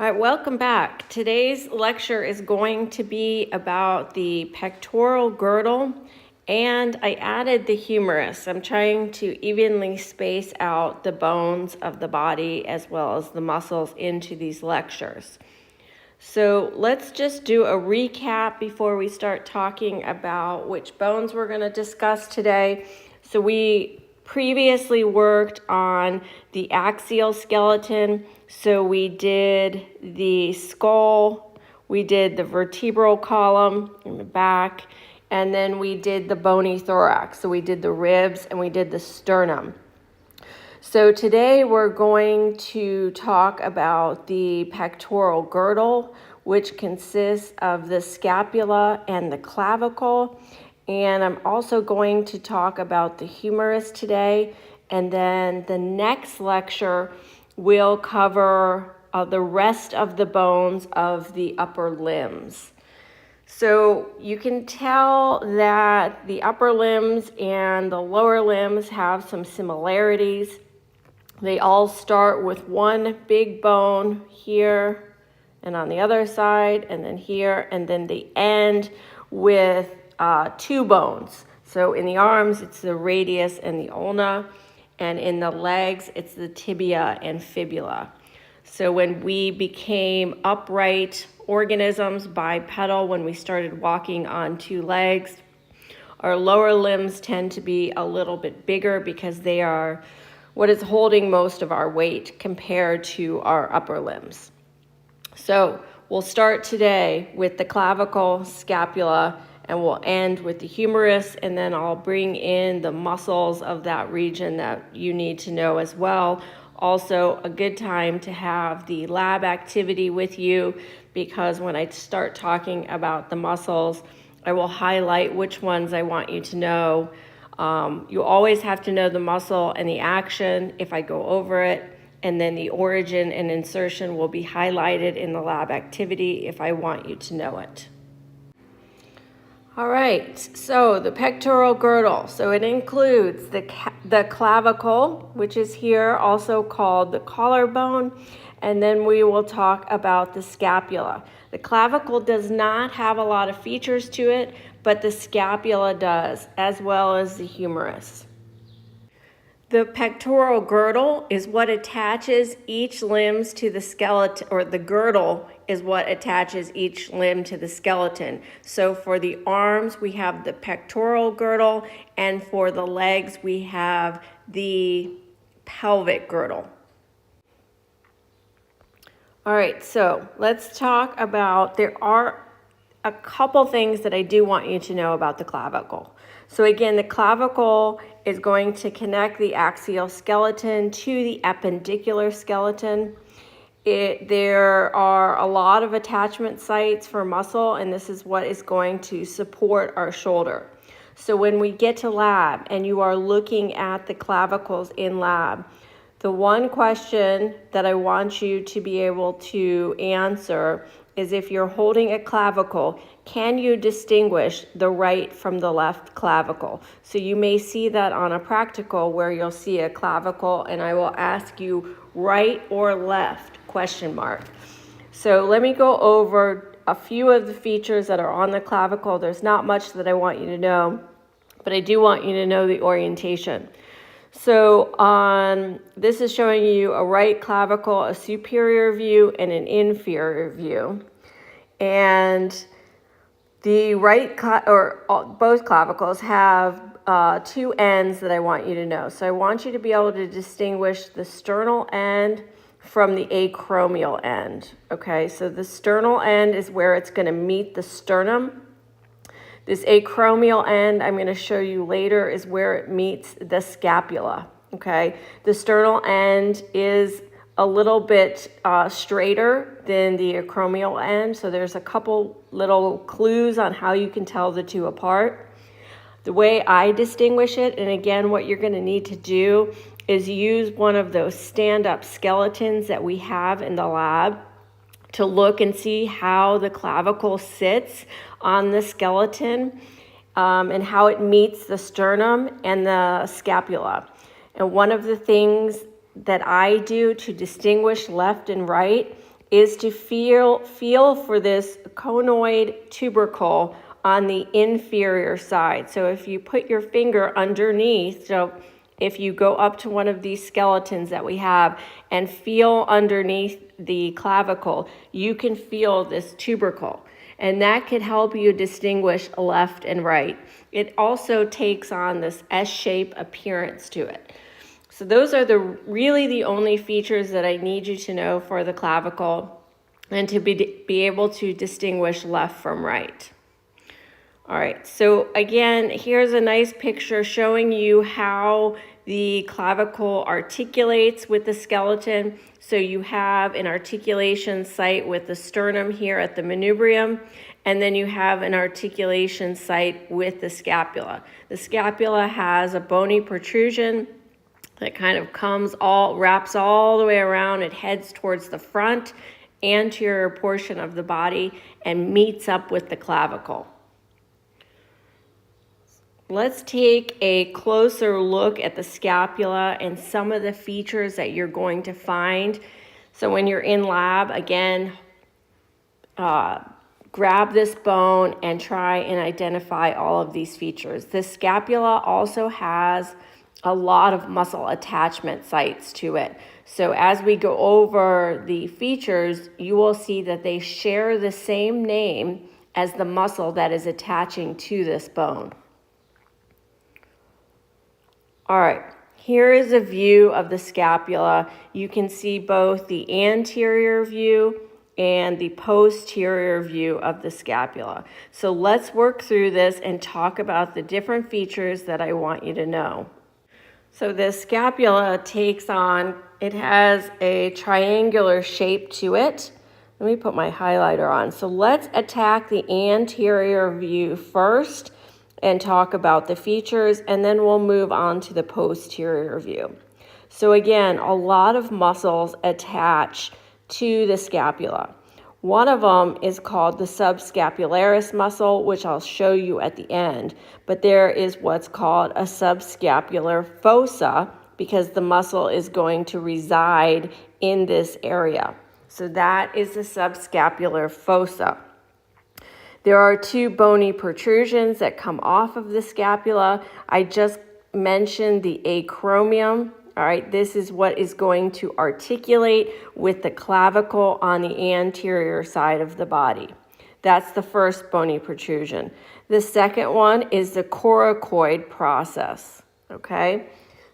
All right, welcome back. Today's lecture is going to be about the pectoral girdle, and I added the humerus. I'm trying to evenly space out the bones of the body as well as the muscles into these lectures. So let's just do a recap before we start talking about which bones we're going to discuss today. So we previously worked on the axial skeleton. So we did the skull, we did the vertebral column in the back, and then we did the bony thorax. So we did the ribs and we did the sternum. So today we're going to talk about the pectoral girdle, which consists of the scapula and the clavicle. And I'm also going to talk about the humerus today. And then the next lecture will cover the rest of the bones of the upper limbs. So you can tell that the upper limbs and the lower limbs have some similarities. They all start with one big bone here and on the other side, and then here, and then they end with two bones. So in the arms, it's the radius and the ulna, and in the legs, it's the tibia and fibula. So when we became upright organisms, bipedal, when we started walking on two legs, our lower limbs tend to be a little bit bigger because they are what is holding most of our weight compared to our upper limbs. So we'll start today with the clavicle, scapula, and we'll end with the humerus, and then I'll bring in the muscles of that region that you need to know as well. Also, a good time to have the lab activity with you, because when I start talking about the muscles, I will highlight which ones I want you to know. You always have to know the muscle and the action if I go over it, and then the origin and insertion will be highlighted in the lab activity if I want you to know it. All right, so the pectoral girdle. So it includes the clavicle, which is here, also called the collarbone, and then we will talk about the scapula. The clavicle does not have a lot of features to it, but the scapula does, as well as the humerus. The pectoral girdle is what attaches each limb to the skeleton, or the girdle is what attaches each limb to the skeleton. So for the arms, we have the pectoral girdle, and for the legs, we have the pelvic girdle. All right, so let's talk about, there are a couple things that I do want you to know about the clavicle. So again, the clavicle is going to connect the axial skeleton to the appendicular skeleton. There are a lot of attachment sites for muscle, and this is what is going to support our shoulder. So when we get to lab and you are looking at the clavicles in lab, the one question that I want you to be able to answer is, if you're holding a clavicle, can you distinguish the right from the left clavicle? So you may see that on a practical where you'll see a clavicle and I will ask you right or left, question mark. So let me go over a few of the features that are on the clavicle. There's not much that I want you to know, but I do want you to know the orientation. So this is showing you a right clavicle, a superior view, and an inferior view. And the both clavicles have two ends that I want you to know. So I want you to be able to distinguish the sternal end from the acromial end. Okay, so the sternal end is where it's going to meet the sternum. This acromial end, I'm going to show you later, is where it meets the scapula, okay? The sternal end is a little bit straighter than the acromial end, so there's a couple little clues on how you can tell the two apart. The way I distinguish it, and again, what you're going to need to do is use one of those stand-up skeletons that we have in the lab to look and see how the clavicle sits on the skeleton and how it meets the sternum and the scapula. And one of the things that I do to distinguish left and right is to feel for this conoid tubercle on the inferior side. So if you put your finger underneath, so if you go up to one of these skeletons that we have and feel underneath the clavicle, you can feel this tubercle. And that could help you distinguish left and right. It also takes on this S-shaped appearance to it. So those are really the only features that I need you to know for the clavicle and to be able to distinguish left from right. All right, so again, here's a nice picture showing you how the clavicle articulates with the skeleton. So you have an articulation site with the sternum here at the manubrium, and then you have an articulation site with the scapula. The scapula has a bony protrusion that kind of wraps all the way around. It heads towards the front, anterior portion of the body, and meets up with the clavicle. Let's take a closer look at the scapula and some of the features that you're going to find. So when you're in lab, again, grab this bone and try and identify all of these features. The scapula also has a lot of muscle attachment sites to it. So as we go over the features, you will see that they share the same name as the muscle that is attaching to this bone. All right, here is a view of the scapula. You can see both the anterior view and the posterior view of the scapula. So let's work through this and talk about the different features that I want you to know. So the scapula it has a triangular shape to it. Let me put my highlighter on. So let's attack the anterior view first and talk about the features, and then we'll move on to the posterior view. So again, a lot of muscles attach to the scapula. One of them is called the subscapularis muscle, which I'll show you at the end, but there is what's called a subscapular fossa because the muscle is going to reside in this area. So that is the subscapular fossa. There are two bony protrusions that come off of the scapula. I just mentioned the acromion. All right, this is what is going to articulate with the clavicle on the anterior side of the body. That's the first bony protrusion. The second one is the coracoid process, okay?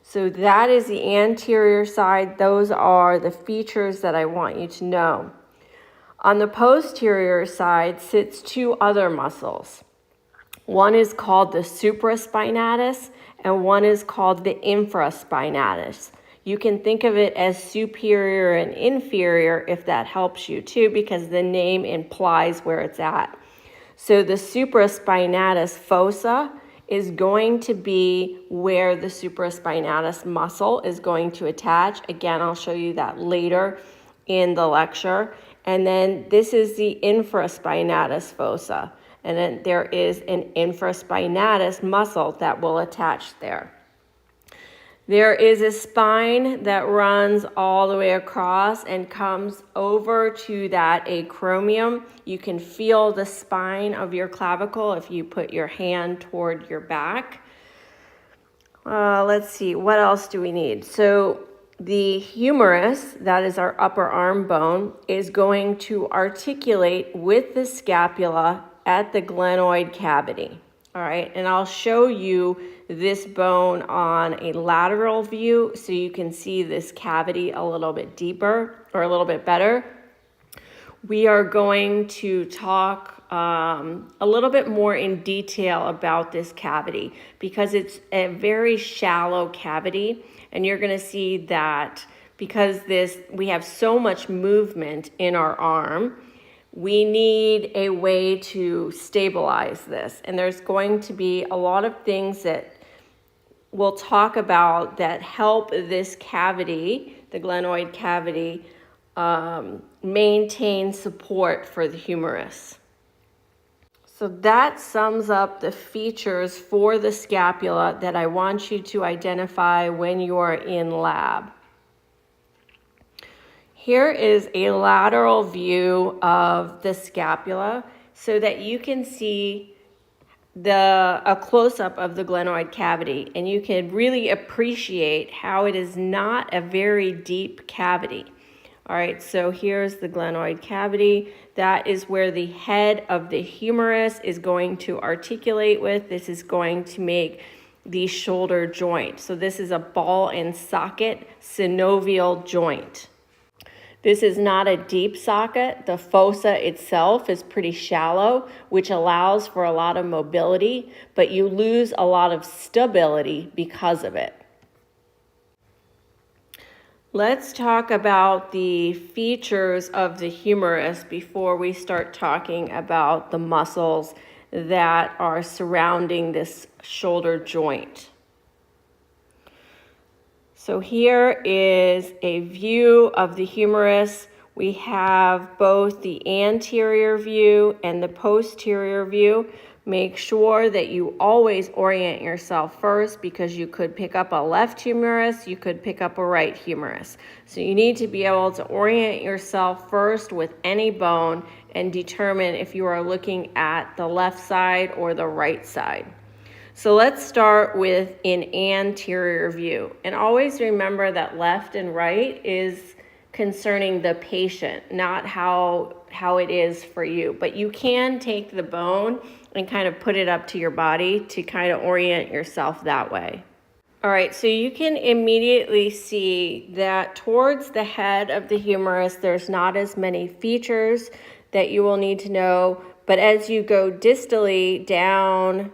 So that is the anterior side. Those are the features that I want you to know. On the posterior side sits two other muscles. One is called the supraspinatus and one is called the infraspinatus. You can think of it as superior and inferior if that helps you too, because the name implies where it's at. So the supraspinatus fossa is going to be where the supraspinatus muscle is going to attach. Again, I'll show you that later in the lecture. And then this is the infraspinatus fossa. And then there is an infraspinatus muscle that will attach there. There is a spine that runs all the way across and comes over to that acromion. You can feel the spine of your clavicle if you put your hand toward your back. Let's see, what else do we need? So the humerus, that is our upper arm bone, is going to articulate with the scapula at the glenoid cavity. All right, and I'll show you this bone on a lateral view so you can see this cavity a little bit deeper or a little bit better. We are going to talk a little bit more in detail about this cavity because it's a very shallow cavity. And you're going to see that because we have so much movement in our arm, we need a way to stabilize this. And there's going to be a lot of things that we'll talk about that help this cavity, the glenoid cavity, maintain support for the humerus. So that sums up the features for the scapula that I want you to identify when you are in lab. Here is a lateral view of the scapula so that you can see a close-up of the glenoid cavity, and you can really appreciate how it is not a very deep cavity. All right, so here's the glenoid cavity. That is where the head of the humerus is going to articulate with. This is going to make the shoulder joint. So this is a ball and socket synovial joint. This is not a deep socket. The fossa itself is pretty shallow, which allows for a lot of mobility, but you lose a lot of stability because of it. Let's talk about the features of the humerus before we start talking about the muscles that are surrounding this shoulder joint. So here is a view of the humerus. We have both the anterior view and the posterior view. Make sure that you always orient yourself first, because you could pick up a left humerus, you could pick up a right humerus. So you need to be able to orient yourself first with any bone and determine if you are looking at the left side or the right side. So let's start with an anterior view. And always remember that left and right is concerning the patient, not how it is for you. But you can take the bone and kind of put it up to your body to kind of orient yourself that way. All right, so you can immediately see that towards the head of the humerus, there's not as many features that you will need to know. But as you go distally down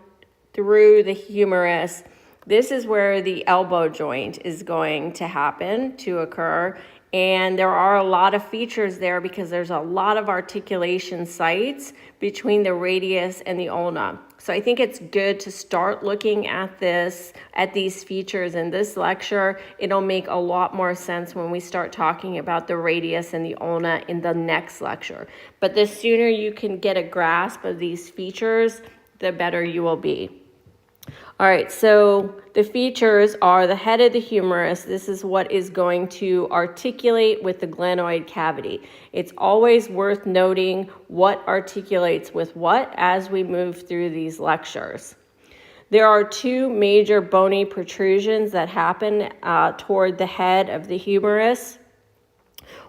through the humerus, this is where the elbow joint is going to occur. And there are a lot of features there because there's a lot of articulation sites between the radius and the ulna. So I think it's good to start looking at these features in this lecture. It'll make a lot more sense when we start talking about the radius and the ulna in the next lecture. But the sooner you can get a grasp of these features, the better you will be. All right, so the features are the head of the humerus. This is what is going to articulate with the glenoid cavity. It's always worth noting what articulates with what as we move through these lectures. There are two major bony protrusions that happen toward the head of the humerus.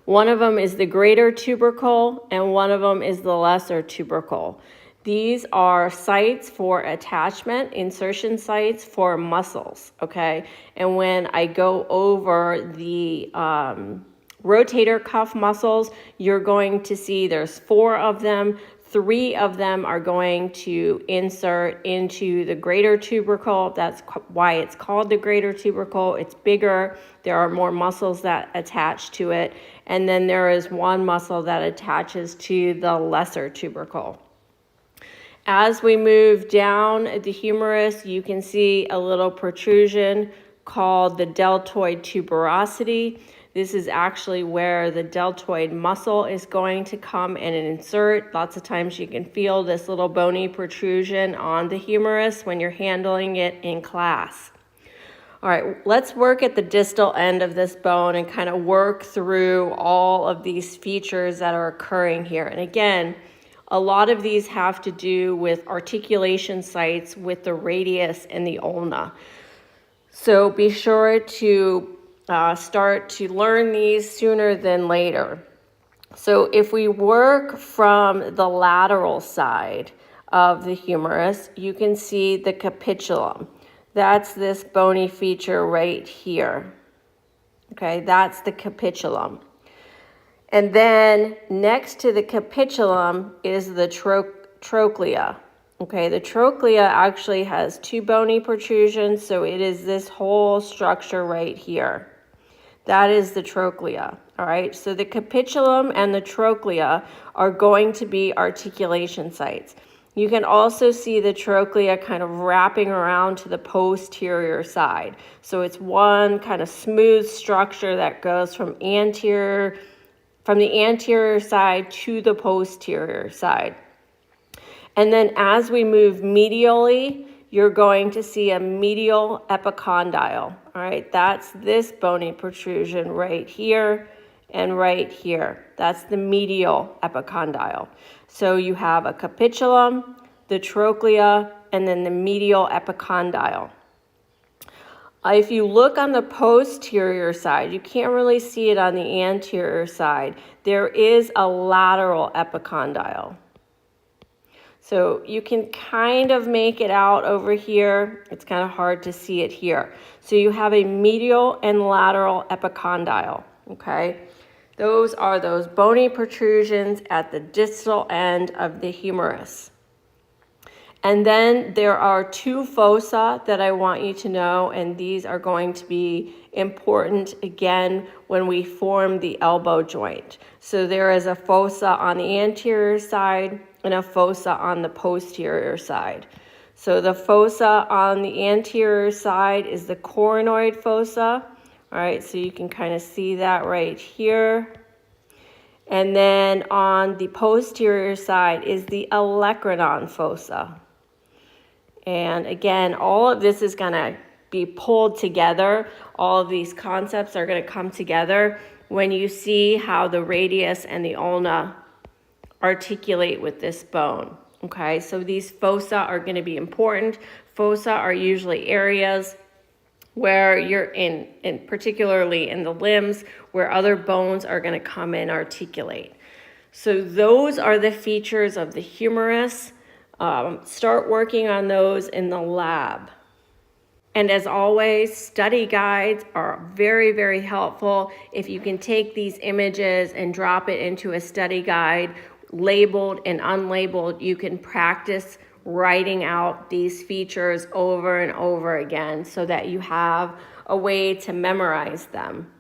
One of them is the greater tubercle, and one of them is the lesser tubercle. These are sites for attachment, insertion sites for muscles, okay? And when I go over the rotator cuff muscles, you're going to see there's 4 of them. 3 of them are going to insert into the greater tubercle. That's why it's called the greater tubercle. It's bigger. There are more muscles that attach to it. And then there is 1 muscle that attaches to the lesser tubercle. As we move down the humerus, you can see a little protrusion called the deltoid tuberosity. This is actually where the deltoid muscle is going to come and insert. Lots of times you can feel this little bony protrusion on the humerus when you're handling it in class. All right, let's work at the distal end of this bone and kind of work through all of these features that are occurring here. And again, a lot of these have to do with articulation sites with the radius and the ulna. So be sure to start to learn these sooner than later. So if we work from the lateral side of the humerus, you can see the capitulum. That's this bony feature right here. Okay, that's the capitulum. And then next to the capitulum is the trochlea. Okay, the trochlea actually has 2 bony protrusions, so it is this whole structure right here. That is the trochlea. All right, so the capitulum and the trochlea are going to be articulation sites. You can also see the trochlea kind of wrapping around to the posterior side. So it's one kind of smooth structure that goes from the anterior side to the posterior side. And then as we move medially, you're going to see a medial epicondyle. All right, that's this bony protrusion right here. and right here. That's the medial epicondyle. So you have a capitulum, the trochlea, and then the medial epicondyle. If you look on the posterior side, you can't really see it on the anterior side. There is a lateral epicondyle. So you can kind of make it out over here. It's kind of hard to see it here. So you have a medial and lateral epicondyle, okay? Those are those bony protrusions at the distal end of the humerus. And then there are two fossa that I want you to know, and these are going to be important again when we form the elbow joint. So there is a fossa on the anterior side and a fossa on the posterior side. So the fossa on the anterior side is the coronoid fossa. All right, so you can kind of see that right here. And then on the posterior side is the olecranon fossa. And again, all of this is going to be pulled together. All of these concepts are going to come together when you see how the radius and the ulna articulate with this bone. Okay, so these fossa are going to be important. Fossa are usually areas where you're in particularly in the limbs, where other bones are going to come and articulate. So those are the features of the humerus. Start working on those in the lab. And as always, study guides are very, very helpful. If you can take these images and drop it into a study guide, labeled and unlabeled, you can practice writing out these features over and over again so that you have a way to memorize them.